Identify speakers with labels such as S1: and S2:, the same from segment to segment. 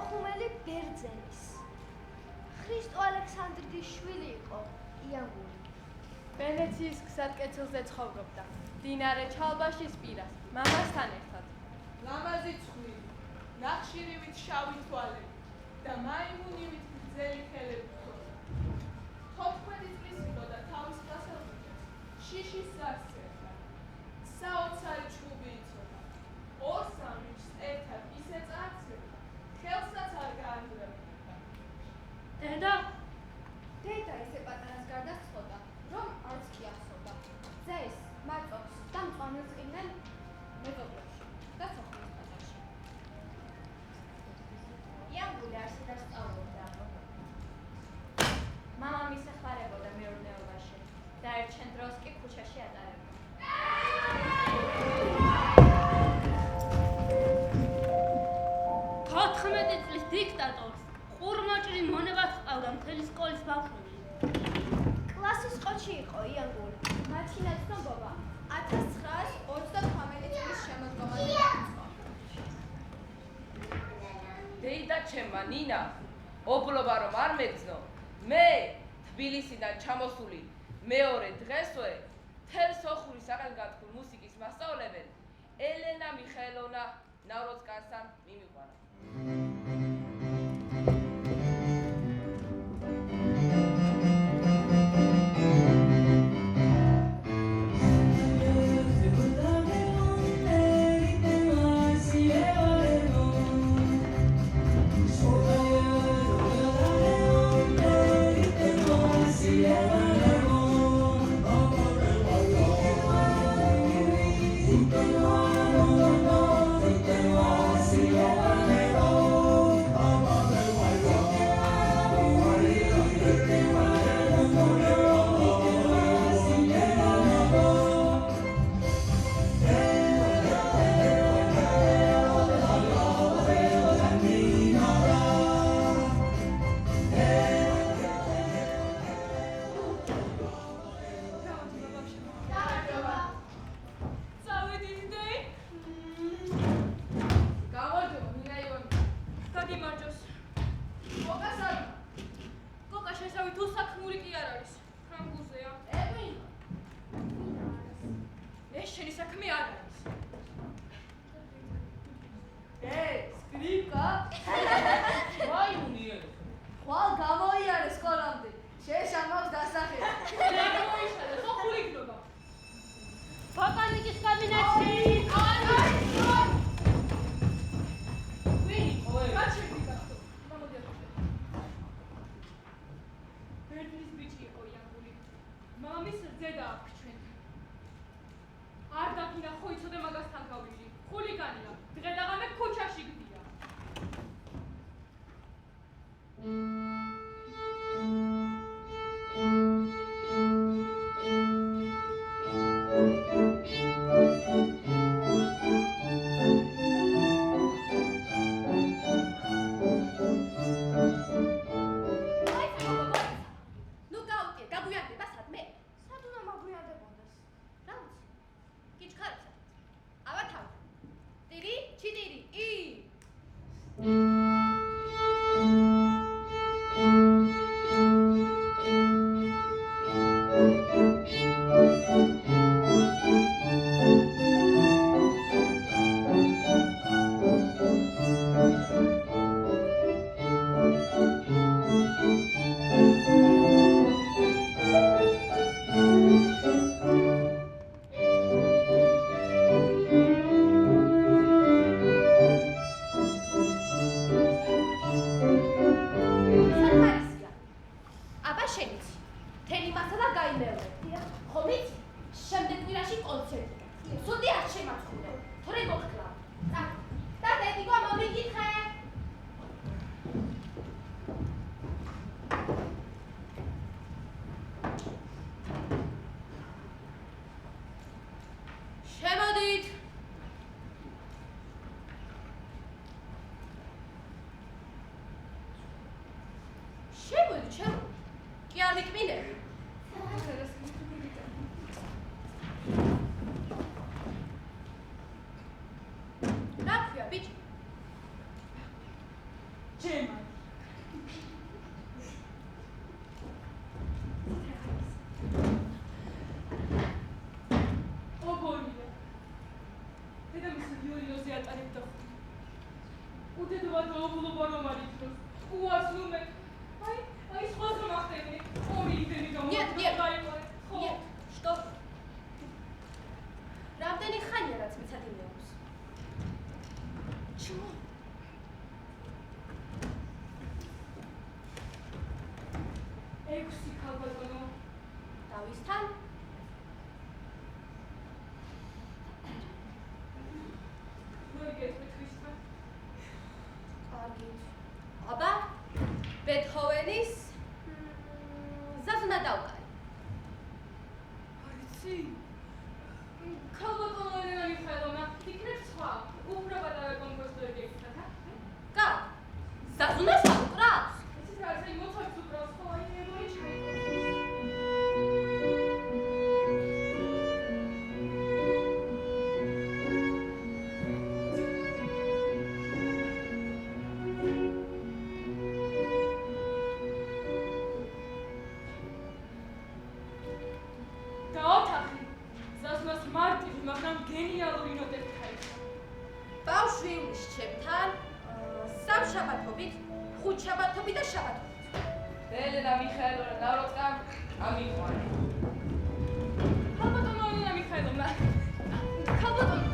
S1: სოხუმელი ბერძენის. ხრისტო ალექსანდრიდის შვილი იყო იანგული.
S2: ვენეციის გზატკეცილზე ცხოვრობდა. მდინარე ჩალბაშის პირას, მამასთან ერთად.
S3: ლამაზი ცხვირი, ნახშირივით შავი თვალები და მაიმუნივით გრძელი ხელები ჰქონდა. 14 წლის იყო და თავის გასაუბრებას შიშის ზარს წერდა. საოცარი ჩხუბი იცოდა. 2-3 მის ერთად ისე წარწერდა, ხელსაც არ გაანძრევდა.
S4: დედა ისე პატარას გარდა სცოდა, რომ არც კი ახსოვდა. ძეს, მაწობს და მწვანეს ყიდნენ მეზობლებში და სოხუმის ბაზარში.
S5: იანგული არსად არ სწავლობდა. მამამის ეხმარებოდა მეურნეობაში და ერთჩენ დროს კი ქუჩაში ატარებდა.
S6: 14 წლის დიქტატორს ყურმოჭრი მონებად ჰყავდა მთელი სკოლის ბავშვები.
S1: კლასის ყოჩი იყო იანგული.
S4: მათი ნაცნობობა 1928 წლის შემოდგომაზე დაიწყო.
S7: დეიდა ჩემმა ნინა, ობლობა რომ არ მეგზნო, მე თბილისიდან ჩამოსული მეორე დღესვე მთელ სოხუმის სახელგანთქმულ მუსიკის მასწავლებელი ელენა მიხაილოვნა ნავროცკანსთან მიმიყვანა.
S2: დაობლობა რომ არ იქნოს. უას ნუმე. აი სხვას რომ ახდენი. ორი იმდენი გამოიყარე. ხო.
S4: Что? რამდენი ხანია რაც მიცად იმეობს?
S2: ჩო. ექვსი ქალბატონო.
S4: დავისთან? აბა ბეთჰოვენის ზაზუნა დაუკარი.
S2: არიცი. ქალბატონო ელენა მიხაილოვნა, იქნებ სხვა, უფრო პატარა კომპოზიტორი გეკითხათ,
S4: კა? ზაზუნას უკრავს?
S2: იცით რა, აი მოცარტს უკრავს, ხო, აი ემორი ჩაიკოვსკი. გენიალური ნოტები ხაიხა.
S4: ბავშვი ჩემთან სამშაბათობით, ხუთშაბათობით და შაბათობით.
S7: ელენა მიხაილოვნა ნავროწკა ამიყვანე.
S2: ქალბატონო ელენა მიხაილოვნა. ქალბატონო.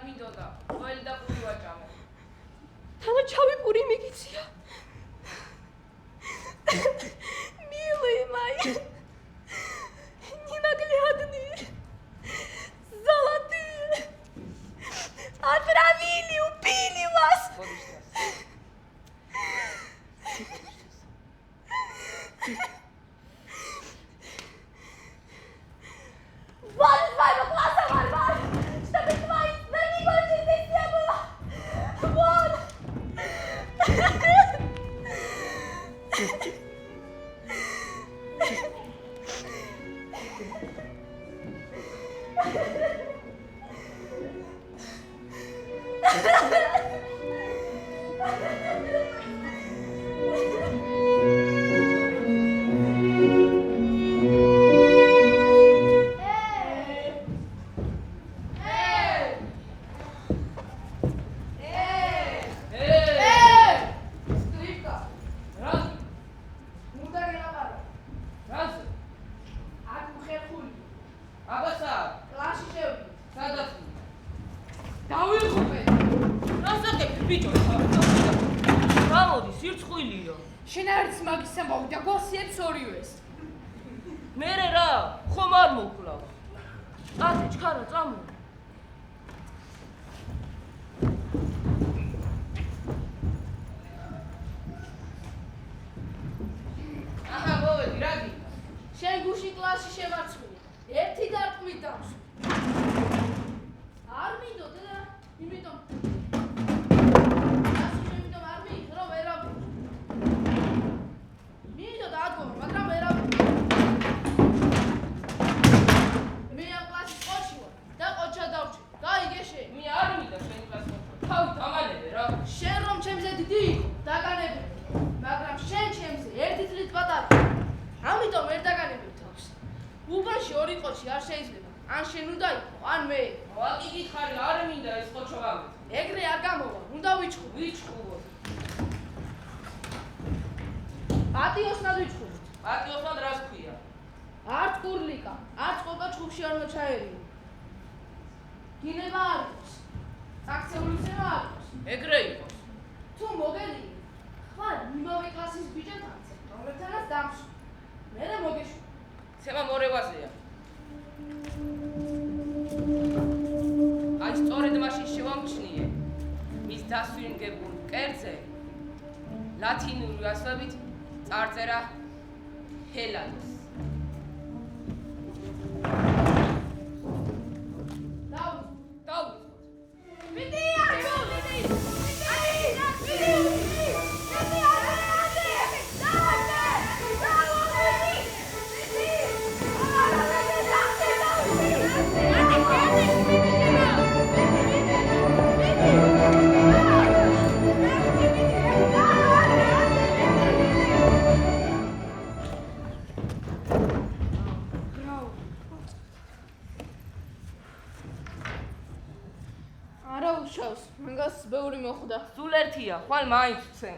S7: მინდოდა. ყველი და პური ვაჭამე.
S3: თანაჩავი პური მიგიცია. Милый мой, ненаглядные, золотые, отравили, убили вас. Вот из моего класса Варвар, чтобы твои намигочи здесь не было. Вот. შენ არის მაგის ამბავი და გოსიებს ორივეს.
S7: მერე რა, ხომ არ მოკლავ. ატე ჩქარა წამო. აჰა, მოვედი, რა გინდა?
S3: შენ გუში კლასში შევარცხული. ერთი დარტყმით დავსვი. არ მინდოდა და იმიტომ არ შეიძლება. ან შენ უნდა იყო, ან მე.
S7: ვაკიდით ხარი, არ მინდა ეს ხოჩო გავეთ.
S3: ეგრე არ გამოვა, უნდა ვიჩხუბ.
S7: ვიჩხუბო.
S3: პატიოსნად ვიჩხუბ.
S7: პატიოსნად რას ქვია?
S3: არც კურლიკა, არც ყოყა ჩხუბში არ მოჩაერიო. გინება არ იყოს. აქცეული ცემა არ იყოს.
S7: ეგრე იყოს.
S3: თუ მოგედი, ხვალ იმავე კლასის ბიჭებთან, რომლებთანაც დამშვი. მერე მოგეშვი.
S7: ცემა მორევაზეა. აი სწორედ მაშინ შევამჩნიე მის დასვინგებულ მკერდზე ლათინური ასოებით წარწერა ჰელანის. დავუწყოთ.
S3: მიდი, აიო, მიდი. მაგას ბევრი მოხვდა.
S7: სულ ერთია, ხვალ მაინც ვცენ.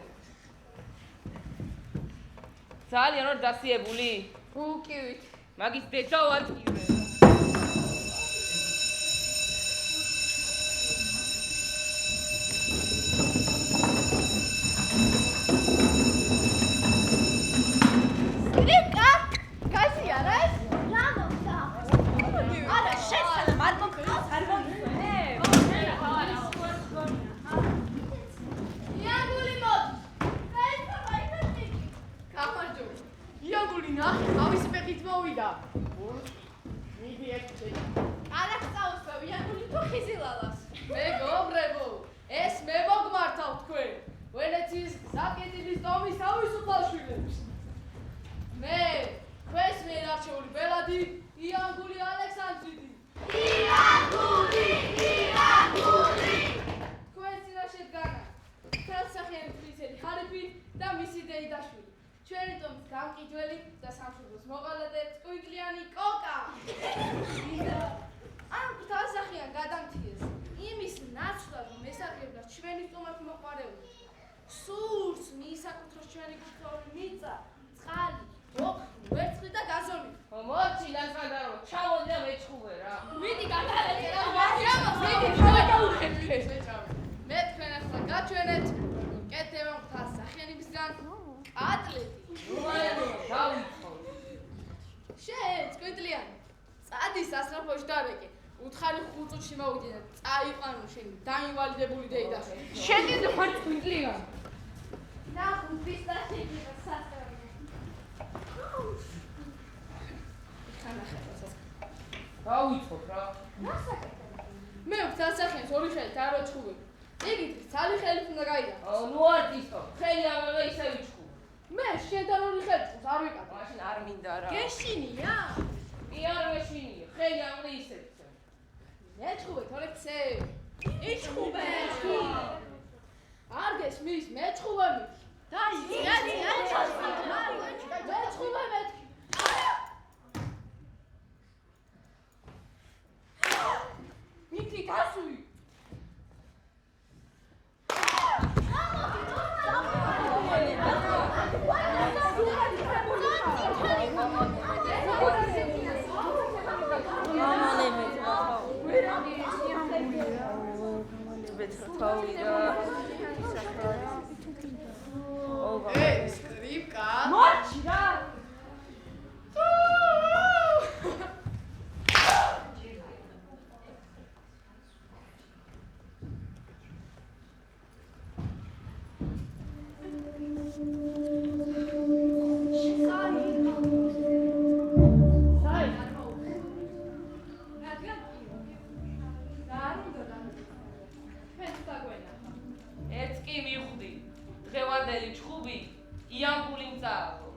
S7: ძალიან ვარ დასიებული?
S3: უკივით.
S7: მაგის დედა ვატკივრე.
S3: სკრიპკა? კაცი არა ეს?
S1: რა მოხდა?
S3: არა, შესაძლოა არ მოკლა, არ მოკლა. ამის პეხით მოვიდა. მიდი ერთი. არა წავსვა, ვიანული თუ ხიზილალას. მეგობრებო, ეს მე მოგმართავ თქვენ. ვენეციის საკეთილის ტომის თავისუფალშვილებს. მე ქვეს მე არჩეული ბელადი იანგული ალექსანდრიდი. იანგული! თქვენ წინაშე დგანა. თვალსახიანი ფრიცელი ხარიფი და მისი დეიდაშვილი. ჩვენი ტომის გამყიდველი და სამშობლოს მოყოლედე წყვილი კოკა. ამ თვალსახიან გადამთიეს იმის ნაცვლად რომ ესაგებდა ჩვენი ტომად მოყარეული. სურს მიისაკუთროს ჩვენი გულწრფელი მიწა, წყალი, ოქრო, ვერცხლი და გაზონი.
S7: მოდი ლანსადარო, ჩამოდი და მეჩხუბე რა.
S3: მიდი გადაალე რა. მიდი გადაუხე. შენ წკვეტლიანი. წადი სასწრაფოში დარეკე. უთხარი 5 წუთში მოვიდნენ. წაიყვანო შენი დაინვალიდებული დეიდაში.
S2: შენ კიდე ხარ წვიტლიანი.
S1: ნახოთ ვის და შეიძლება სასწრაფო.
S7: დავიწყოთ რა.
S3: მე ვთასახენს ორი ხელით არ ვაჩხუბები. იგი ძალი ხელით უნდა გაიდო.
S7: ნუ არტისტო, ხელი ამაღლა ისე ვიჩხუბ.
S3: მე შენთან ორი ხელით არ ვიყავ.
S7: მაშინ არ მინდა რა.
S3: გეშინია?
S7: კი არ მეშინია, ხელი ამაღლა ისე ვიჩხუბ.
S3: მეჩხუბე თორე ქსე. იჩხუბე. არ გესმის მეჩხუბე მის. დაი, მეჩხუბე მეთქი. მითი გასული. Ei, skripka.
S2: მოჩი რა.
S7: ერთს კი მივხვდი. დღევანდელი ჩხუბი იანგული მწააღო.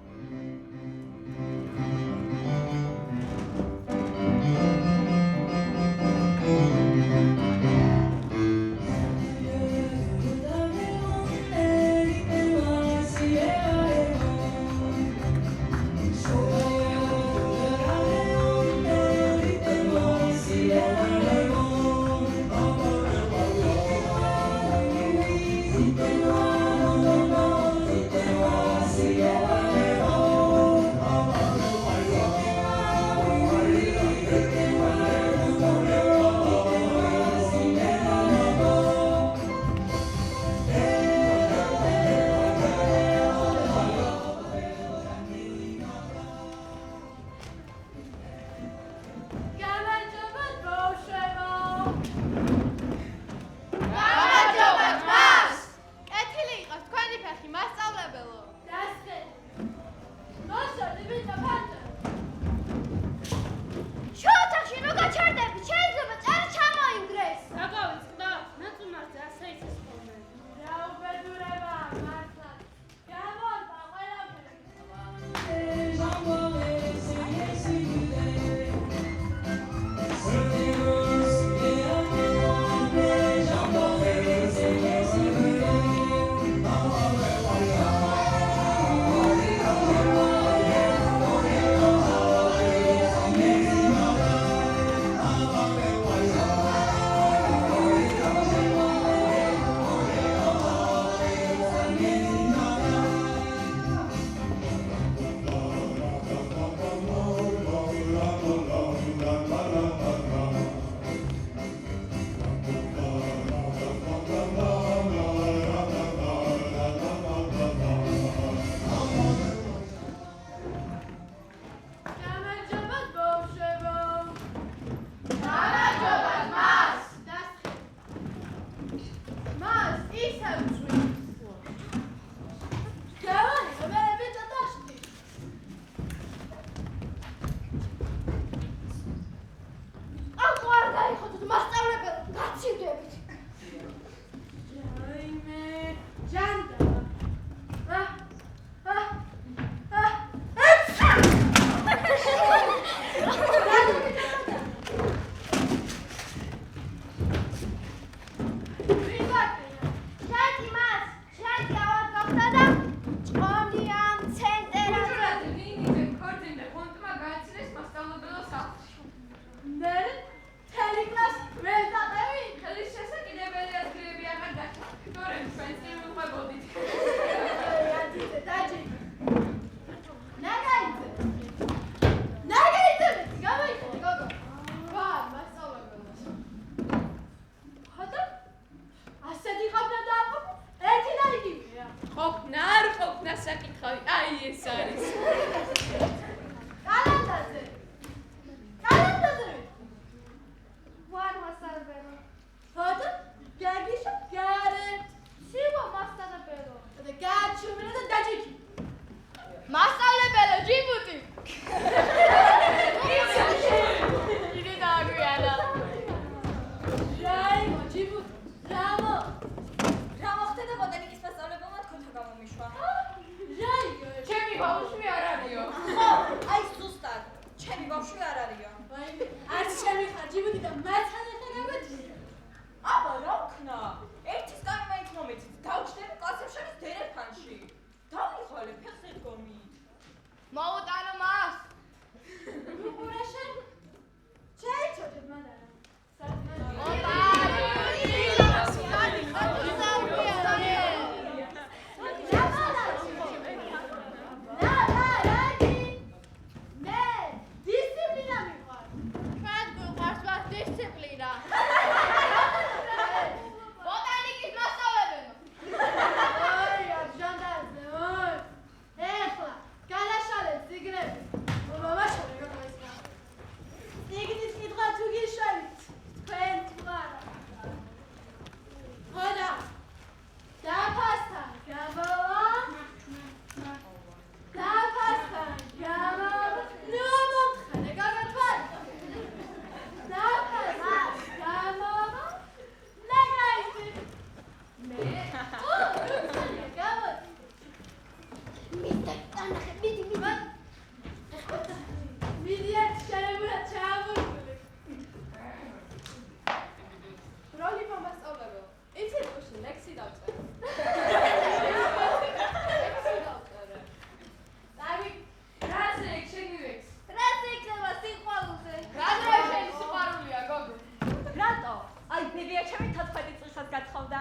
S5: ჩემი 14 წელსაც გათხოვდა.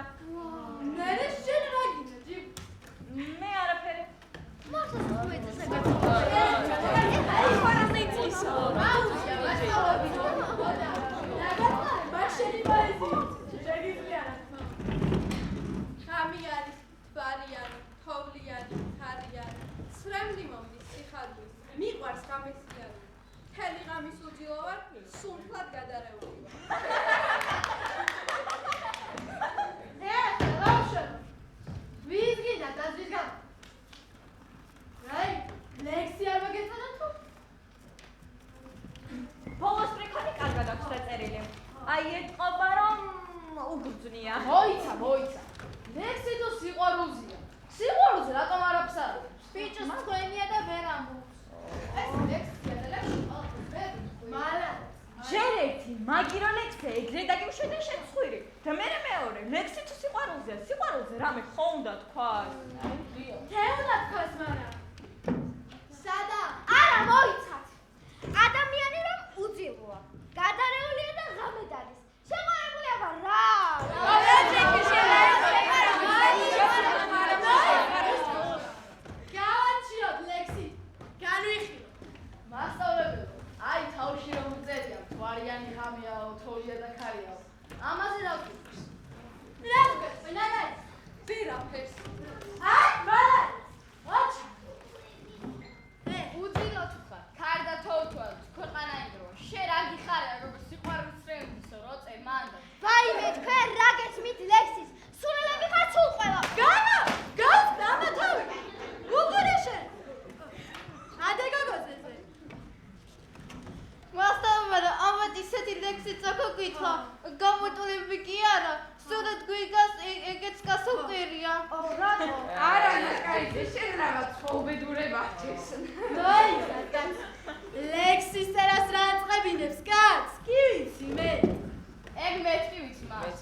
S3: მერე შენ რა გინდა ჯი?
S5: მე არაფერი.
S4: მართლა სულ ეს
S3: ხამი არის, ბარიანი, თოვლიანი, ხარიანი, ცრემლი მომდის სიხარბის, მიყვარს ღამესიანი. მთელი ღამის უძილო ვარ, სუნთლად გადარეული ვარ.
S1: ბავშვებო, ვის გინდა დაზვის გამო? რაი, ლექსი არ მოგეწონა თუ?
S5: ბოლოს პრიქონი კარგად აქვს დაწერილი. აი ეთყობა რომ უგრძნია.
S1: მოიცა. ლექსი თუ სიყვარულზია. სიყვარულზე რატომ არ აფსარებს? ბიჭს თქვენია და ვერ ამბობს. ეს ლექსია და ლექსი ყველაფერს ვერ მალა.
S5: ჯერ ერთი მაგირო ლექსი ეგრე დაგიმშვიდე შეცხვირი. და მეორე ლექსი თუ სიყვარულზეა. სიყვარულზე რამე ხო უნდა თქვას?
S1: թե უნდა თქვას მაგრამ. სადა?
S4: არა მოიცათ. ადამიანი რომ უძილოა. გადარეულია და ღამედ არის. შეყვარებულია რა?
S1: გავაჩიოთ ლექსი. განვიხილოთ. მასწავლებელო, აი თავში რომ წერია, გვარიანი ღამეა, თოვლია და ქარია. ამაზე რა ვთქვი? რა ვთქვი? ნანა,
S3: ვერაფერს.
S1: აი, მალა. აჩ.
S4: უძილოთ ხარ. ქარ და თოვლთვალ, ქვეყანა იმდროა. შენ რა გიხარია, როგორც სიყვარულის რემისო, როწე მანდა. ვაიმე, თქვენ რა გეცმით ლექსის? სულელები ხარ სულ ყველა.
S1: დამა თავი. უყურე შენ. ადეგოგოზე.
S4: მასწავლებელი, ამათ ისეთი ლექსი წაგოგვითხრა. გამოტოლები კი არა. სწორად გვიგას ეგეც გასაუყერია. რატო?
S3: არა, ნაკაიძე, შენ რაღაც ხოვბედურება ჭირს.
S1: მოიცა. ლექსის წერას რა აწყებინებს, კაც? კი ვიცი მე.
S4: ეგ მეთქი ვიცი მას.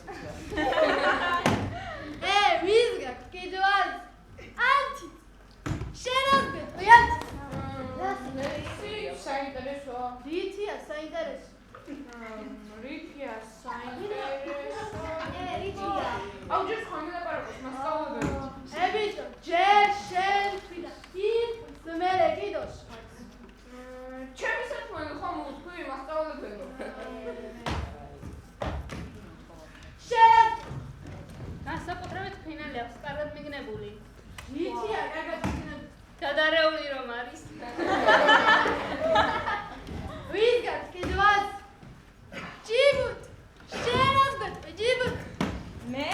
S1: ვის გაქვს კიდევ არის? ანთი. შენად გეტყვი ანთი.
S3: ლექსი საინტერესოა.
S1: რითია საინტერესო?
S3: რითია საინტერესო?
S1: რითია?
S3: აუ ჯერ ხომ ლაპარაკობს მასწავლებელს.
S1: ბიჭო, ჯერ შენ თქვი და იტყვი მერე კიდოს.
S3: ჩემი საქმე ხომ უთქვი მასწავლებელო.
S1: შენ
S6: განსაკუთრებით ფინალი აქვს კარგად მიგნებული.
S1: რითია გაგაჩინე?
S6: გადარეული რომ არის.
S1: ვის გაქვს კიდევ არის? ჯიბუტ. შენად გეტყვი ჯიბუტ.
S5: მე?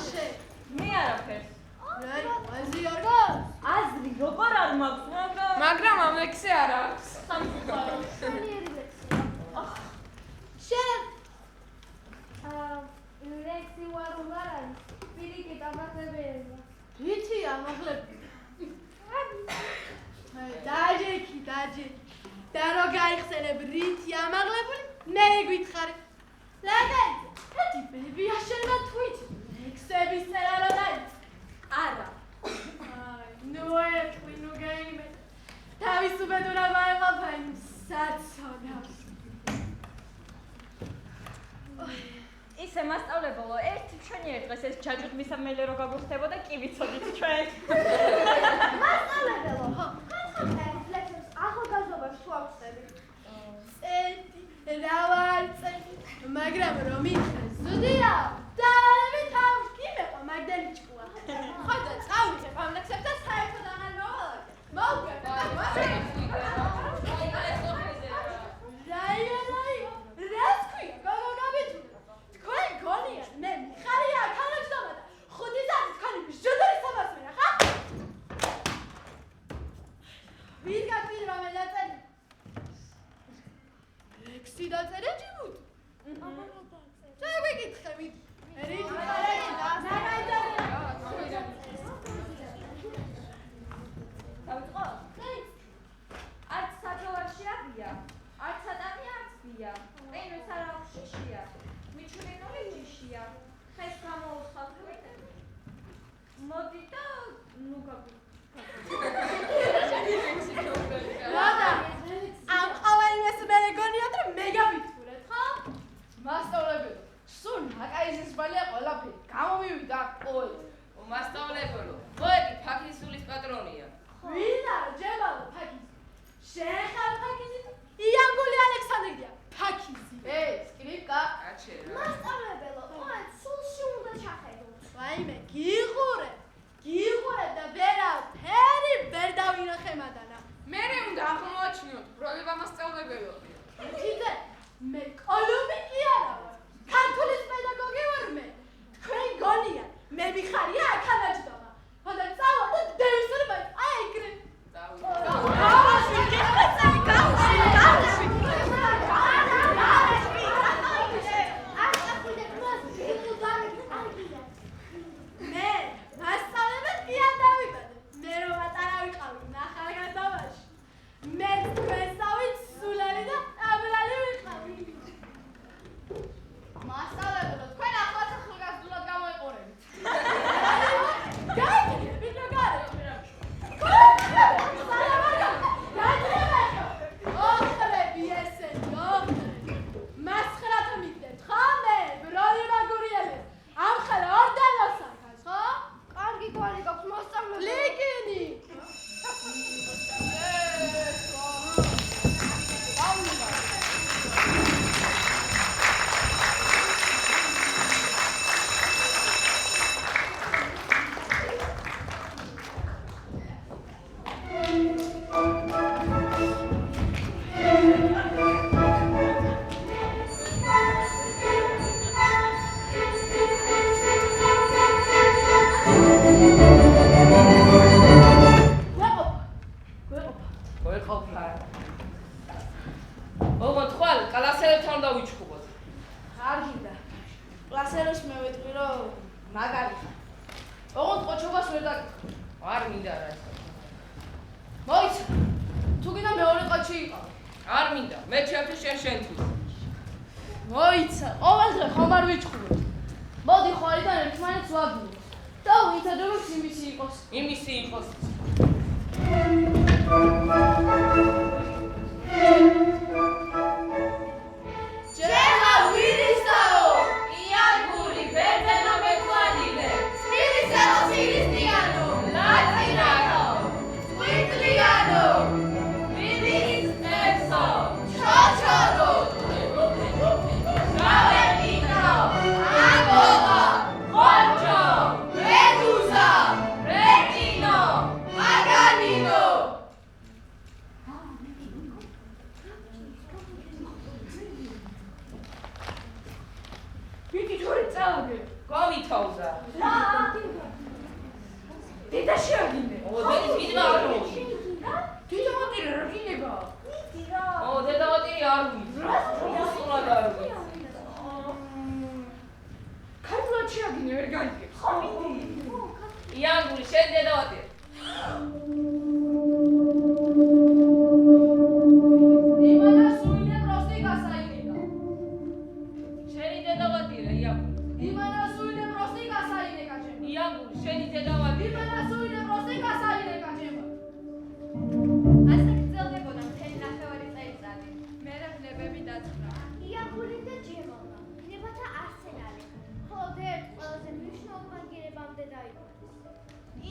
S1: შენ.
S5: მე არაფერს.
S1: აზრი არ გაქვს?
S5: აზრი როგორ არ მაქვს,
S3: მაგრამ ამ ლექსი არ აქვს.
S1: შენ
S4: ლექსი ვარულ არ არის. პირიქით ამახლებელია.
S1: რითია ამაღლები? დაჯექი. და რო გაიხსენებ რითი ამაღლებული, მე გითხარი. ლაგაიძე, ერთი ბებია შენმა თვითი. ლექსების წერა რა დაიწყე?
S3: არა.
S1: ნუ ეთქვი, ნუ გაიგმე. თავისუფლება მაეყოფა იმ საცოდავს.
S5: ისე მასწავლებელო, ერთი ჩვენიერ დღეს ეს ჯაჭვით მისამელე რო გაგვხდებოდა, კი ვიცოდით ჩვენ.
S4: მასწავლებელო, ხო, ხანხანხელის ლექსებს ახალგაზრდობაში თუ აუხსნები?
S1: წერდი, რა ვარ წერდი, მაგრამ რომ იქნეს ზუდია, დავალები თავს კი მეყვა მაგდელი ჭკუა. ხო და წავიღებ ამ ლექსებს და საერთოდ აღარ მოვალაგე. მოვგებ. რას ქვია, გოგოგაბიჭი? თქვენ გონია, მე მიხარია ქალაქშობა და 5 წელი თქვენი ბიჭოდური სამასმენა, ხა? ვის გაქვილი რომ დაწერე? ლექსი დაწერე ჯიბუტ? წავიკითხები. რითი ხარია?
S5: დავიწყო? არც საჯოვარში აღია, არც ადამი არც ბია. ყინვის არა შიშია. მიჩვენებული ჯიშია. ხეს გამოუცხავთ. მოდი და ნუ გაგვი.
S1: როდა? ამ ყოველივეს მე გონიათ რომ მე გავიტყურეთ, ხო? მასწავლებელო, სულ
S7: მასწავლებელო, მოედი ფაქისულის პატრონია.
S1: ვინა ჯემალო ფაქიზი. შენ ხარ ფაქიზი? იანგული ალექსანდრია ფაქიზი.
S4: სკრიპკა.
S7: აჩერა.
S4: მასწავლებელო, ოღონდ სულში უნდა ჩახედოთ.
S1: ვაიმე, გიღურე და ვერავთერი ვერ დავინახე მადანა.
S3: მერე უნდა აღმოაჩინოთ პრობლემა მასწავლებელო.
S1: თითე, მე კოლუმბიკი არა ვარ. ქართულის პედაგოგი ვარ მე. თქვენ გონია, მე ვიხარია ახალაჯდომა. ხოდა წავა და დევისური მაინც აი ეგრე. მე მასწავლებელს კი არ დავიბადე. მე რომ ატარა ვიყავი ნახალგაზრდობაში. მე თქვენსავით სულელი და აბლალი ვიყავი.
S4: მასწავლებელო, თქვენ ახლაც ახალგაზრდულად გამოიყურებით.
S1: გაიგე, ვიდრე გარე. ოხრები ესენი, ოხრები. მასხრათა მიგდეთ, ხო მე, ბროლი მაგურიელე. ამხელა ორდენოსაკას, ხო?
S4: კარგი გვარი გაქვს მასწავლებელი.
S1: ლიგინი.
S7: ვეყოფა. ოღონდ ხვალ კლასელებთან უნდა ვიჩხუბოთ.
S5: კარგიდა. კლასერებს მე ვიტყვი რომ მაგარი ხარ. ოღონდ ყოჩობას ვერ დაგიხარ.
S7: არ მინდა რა ეს.
S5: მოიცა. თუ გინდა მეორე ყოჩი იყავ.
S7: არ მინდა. მე ჩემთვის შენთვის.
S5: მოიცა. ყოველდღე ხომ არ ვიჩხუბოთ. მოდი ხვალიდან ერთმანეთს ვაგინოთ. და ვითარდება იმისი იყოს.
S7: იმისი იყოს.
S4: ჯემა ვირისაო,
S7: იანგული ბერძენო მეკვანილე.
S4: სპირისელო სირისტიანო,
S7: ლატინანო.
S4: სკვიტლიანო,
S7: ვირის ნერსო.
S4: ჩოჩორო,
S7: ჟავერტინო.
S4: ანგოლა,
S7: ხორჯო.
S4: მედუზა,
S7: რეტინო.
S4: მაგანინო.
S5: ვიდი თორე წავიდე.
S7: გოვითოვდა.
S5: დედა შეაგინე.
S7: დედის გიძმა არ მოუში.
S5: დედა მოტირე რა გინება?
S7: დედა მოტირი არ ვიცი. სულად არ ვიცი.
S5: ქართულად შეაგინე ვერ გაიგებს. ხო ვიდი.
S7: იანგული შენ დედა მოტირი.
S5: იმანა სუინე პროსტი გასაინეკა.
S7: შენი დედა მოტირი იანგული.
S5: იმანა სუინე პროსტი გასაინეკა ჩემო.
S7: იანგული შენი დედა მოტირი.
S5: იმანა სუინე პროსტი გასაინეკა ჩემო.
S4: ასე გრძელდებოდა მთელი ნახევარი წელიწადი.
S3: მერე ბნებები დაწყდა.
S4: იაგული და ჯემალმა ბნებათა არსენალი. ხოლო ერთ ყველაზე მნიშვნელოვან მაგირებამდე დაიბადეს.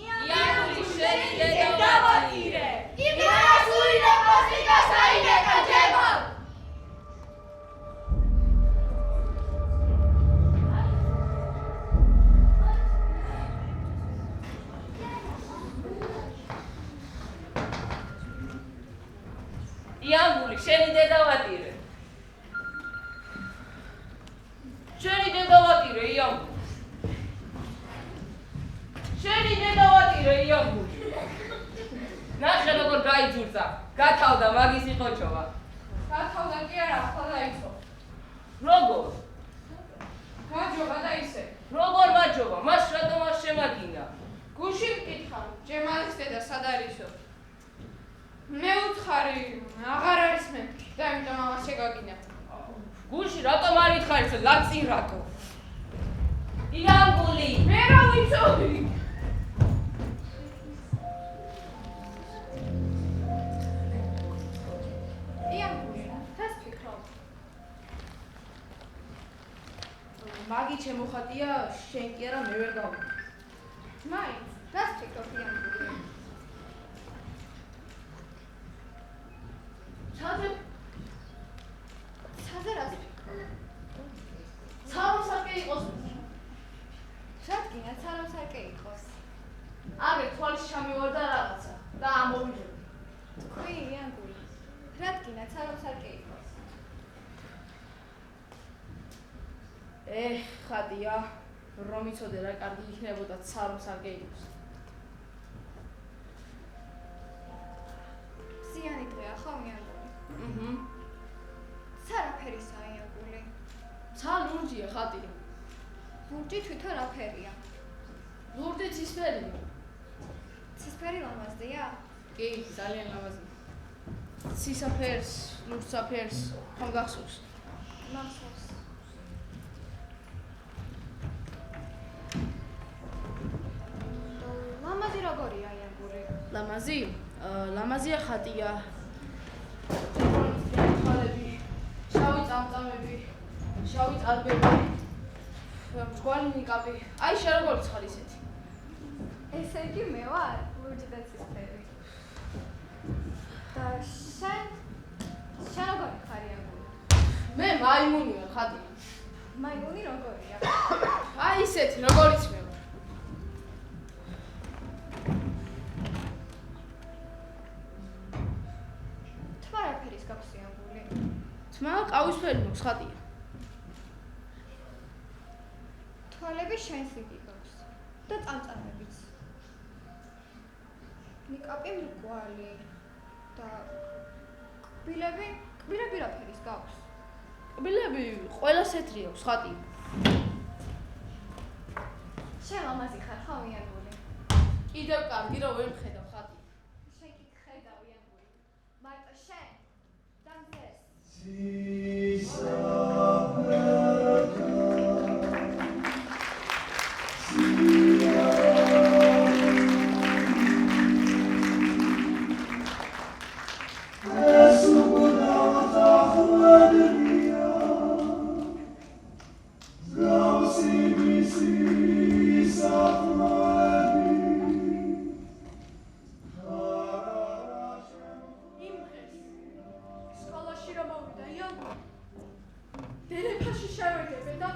S7: იანგული შენი დედა მოტირი.
S4: იმანა სუინე პროსტი გასაინეკა ჯემალ.
S7: იანგული შენი დედა მოტირი. შენი დედა მოტირი იანგული. შენი დედა მოტირი იანგული. ნახე როგორ გაიძურდა. გათავდა მაგისი ყოჩოვა.
S3: გათავდა კი არა, ახლა დაიწყო.
S7: როგორ?
S3: გაჯობა და ისე.
S7: როგორ მაჯობა? მას რატომ არ შემაგინა?
S3: გუში მკითხავ, ჯემალის დედა სად არისო? მე უთხარი, აღარ არის მემკვი და იმიტომ ამას შეგაგინა.
S7: გულში რატომ არ ითხარისო? ლაცი რატო? იანგული.
S3: მე რა ვიცოდი?
S5: იანგული, თას ფიქრობ. მაგი ჩემო ხატია, შენ კი არა მე ვერ გავიგე.
S4: მაინც, რას ფიქრობ იანგური?
S1: ჩადე
S4: რას ფიქრობ?
S1: სამოსარკე იყოს.
S4: რადგან სამოსარკე იყოს?
S1: აგერ თვალის ჩამივარდა რაღაცა და ამოვიჯერე.
S4: თქვი იანგური, რადგან სამოსარკე იყოს?
S1: ხადია, რომ იცოდე რა კარგი იქნებოდა სამოსარკე იყოს.
S4: სიანი დღეა ხო იანგური?
S1: აჰა.
S4: სარაფერისაა იანგური.
S1: ცა ლურჯია ხადია.
S4: ლურჯი თვითონ რა ფერია?
S1: ლურჯი ცისფერია.
S4: ცისფერი ლამაზია?
S1: კი, ძალიან ლამაზია. ცისაფერს, ლურჯსაფერს ხომ გახსოვს?
S4: მახსოვს. ლამაზი როგორია იანგური?
S1: ლამაზია ხატია. თვალები, შავი წამწამები, შავი წარბები, მრგვალი ნიკაპი. აი შენ როგორ ხარ ისეთი?
S4: ესე იგი მე ვარ ლურჯი და ცისფერი. და შენ როგორი ხარ იანგური?
S1: მე მაიმუნი ვარ ხატია.
S4: მაიმუნი როგორია?
S1: აი ისეთი, როგორიც მე ვარ.
S4: თმა რა ფერის გაქვს იანგური?
S1: თმა ყავისფერი მაქვს ხატია.
S4: თვალები შენს იგი გაქვს და წამწამებიც. ნიკაპი მრგვალი და კბილები რა ფერის გაქვს?
S1: კბილები ყველას ეთრი აქვს ხატია.
S4: შენ ლამაზი ხარ ხო იანგური?
S1: კიდევ კარგი რომ ვერ მხედავ ხატია.
S4: შენ კი ხედავ იანგური. მარტო შენ და მზეს.
S3: სკოლაში რომ მოვიდა იანგური. დერეფაში შევედები და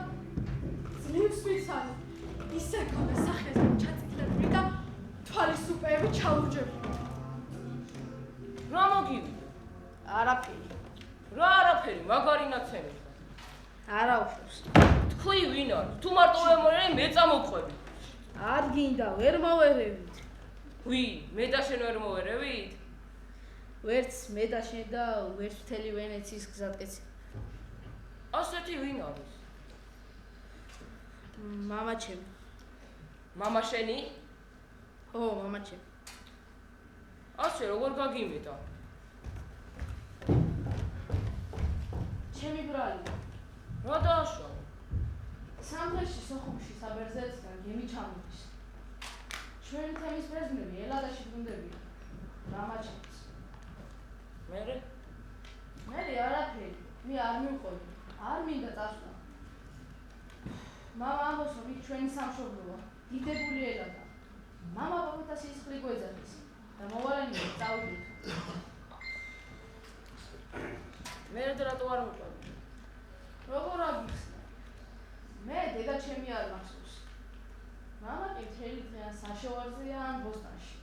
S3: ძლივს ვიცანი. ისე ქონდა სახეზე ჩაწითლებული და თვალის სუპეები ჩალურჯებული.
S7: რა მოგივიდა?
S1: არაფერი.
S7: რა არაფერი, მაგარი ნაცემი.
S1: არა უშავს.
S7: თქვი ვინ არის? თუ მარტო ვემორე მე წამოვყვები.
S1: არ გინდა, ვერ მოვერევით.
S7: ვინ? მე და შენ ვერ მოვერევით?
S1: ვერც მე და შენ და ვერც მთელი ვენეციის გზატკეცი.
S7: ასეთი ვინ არის?
S1: მამა ჩემი.
S7: მამა შენი?
S1: ო, მამა ჩემი.
S7: ასე როგორ გაგიმეტა?
S1: ჩემი ბრალი.
S7: რა დააშვა?
S1: სამხრეთში სოხუმში საბერძნეთთან გემი ჩამოდის. ჩვენი თემის პრეზიდენტი ელადაში ბრუნდებია. მამა ჩემს.
S7: მერე?
S1: მე არაფერი. მე არ მივყოლი. არ მინდა წასვლა. მამა ამბობს, რომ იქ ჩვენი სამშობლოა. დიდებული ელადა. მამა პაპათა სისხლი გვეძახის და მოვალენია წავიდეთ.
S7: მერე რატო არ მოყვები?
S1: როგორ აგიხსნა? მე დედა ჩემი არ მახსოვს. მამა კი მთელი დღე საშოვარზეა ან ბოსტანში.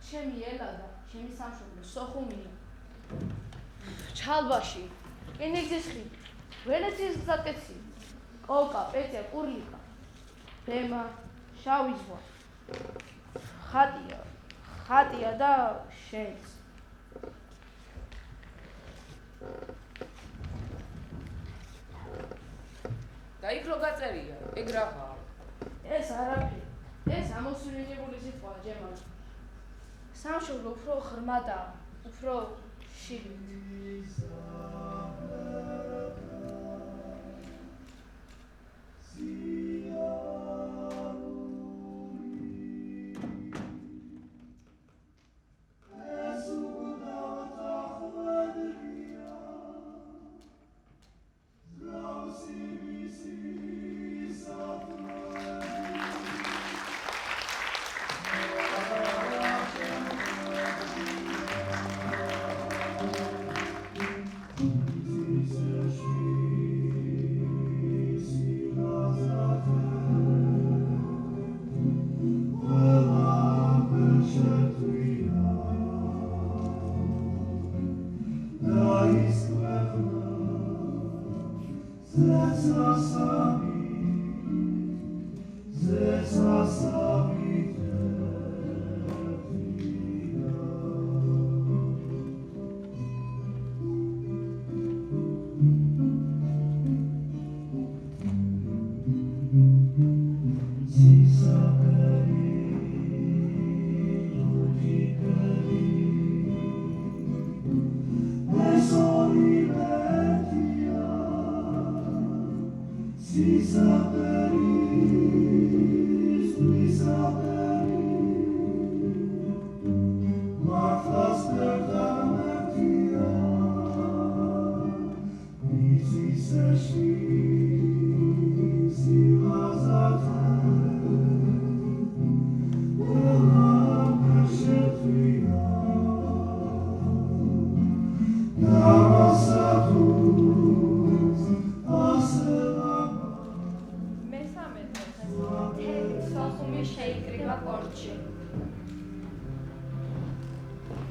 S1: ჩემი ელადა, ჩემი სამშობლო სოხუმია. ჩალბაში, რკინიგზის ხიდი, ვენეციის გზატკეცი, კოკა, პეწია, კურლიკა, ბემა, შავი ზღვა. ხატია და შენს.
S7: და იქ რო გაწერია, ეგ რაღაცა.
S1: ეს არაფერი. ეს ამოსულინებული სიტყვაა ჯემალ. სამშობლო უფრო ღრმადაა, უფრო შიგნით.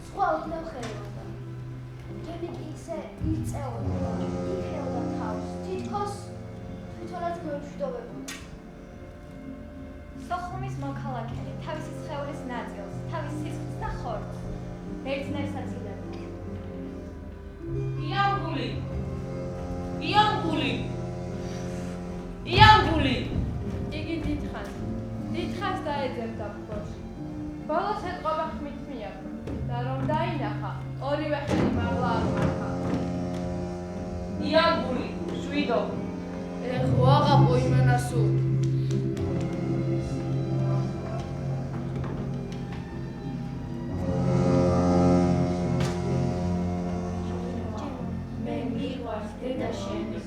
S4: სხვა უდნევ ხელოვანდა. ჯერი კი ისე იწეოდა, იქეოდა თავს, თითქოს თვითონაც გვემშვიდობებოდა.
S8: სოხუმის მოქალაქენი თავისი სხეულის ნაწილს, თავის სისხლს და ხორცს ერთნაირს აცილებდა.
S7: იანგული! იანგული! იანგული!
S3: იგი დიდხანს დაეძებდა ფქოში. ბოლოს ეტყობა ხმით მიაქრო და რომ დაინახა, ორივე ხელი მაღლა აღმართა.
S7: იანგული! შვიდო!
S1: ეხო აღაპო იმენასუ.
S8: მე მიყვარს დედა შენი.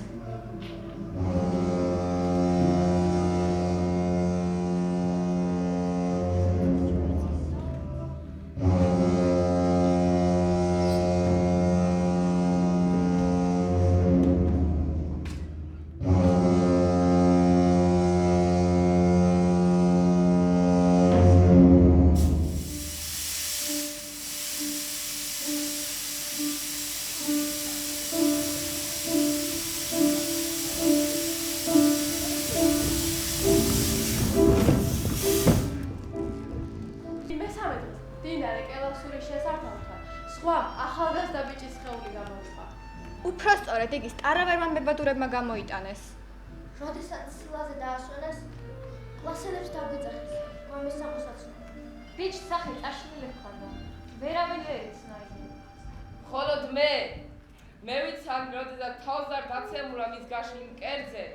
S3: ახალგაზრდა ბიჭის სხეული გამოიყვა.
S8: უფრო სწორედ იგი სტარავერმა მებადურებმა გამოიტანეს.
S4: როდესაც სილაზე დაასვენეს, კლასელებს დაგვიძახეს, მამის სამოსაცნო.
S8: ბიჭს სახე წაშლილი ჰქონდა. ვერავინ ვერ იცნა იგი.
S7: მხოლოდ მე ვიცან, როდესაც თავს არ დაცემულა მის გაშლილ მკერდზე.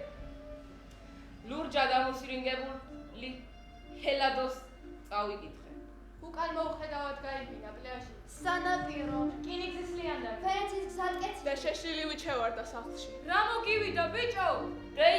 S7: ლურჯად ამოსირინგებული ჰელადოს წავიკითხე.
S3: უკან მოუხედავად გაიფინა პლაჟში.
S1: სანაპირო.
S8: რკინიგზის ლიანდაგი.
S4: ფერენცის გზატკეცილი
S3: და შეშლილი ვიჩევარდა სახლში.
S7: რა მოგივიდა ბიჭო? რე